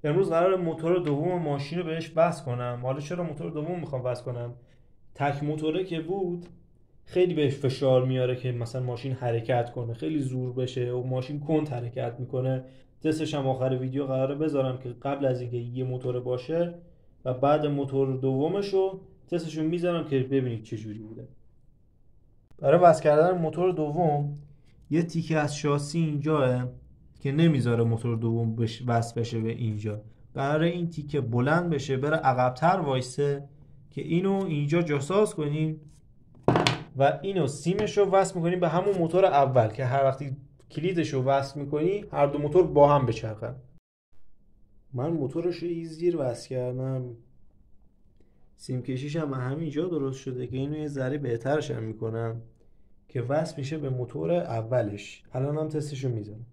امروز قرار موتور دوم ماشین رو بهش وصل کنم. حالا چرا موتور دوم میخوام وصل کنم؟ تک موتوره که بود خیلی بهش فشار میاره که مثلا ماشین حرکت کنه، خیلی زور بشه و ماشین کند حرکت میکنه. تستش هم آخر ویدیو قراره بذارم که قبل از اینکه یه موتور باشه و بعد موتور دومش رو تستشون میذارم که ببینید چه جوری بوده. برای وصل کردن موتور دوم یه تیکه از شاسی اینجاه که نمیذاره موتور دوم وصل بشه به اینجا. قراره این تیکه بلند بشه بره عقب‌تر وایسه که اینو اینجا جاساز کنیم و اینو سیمش رو وصل میکنیم به همون موتور اول که هر وقتی کلیدش رو وصل میکنی هر دو موتور با هم بچرخن. من موتورش رو ایزگیر وصل کردم، سیم کشیش هم همینجا درست شده که اینو یه ذره بهترش هم میکنم که وصل میشه به موتور اولش. الان هم تستشو میذارم.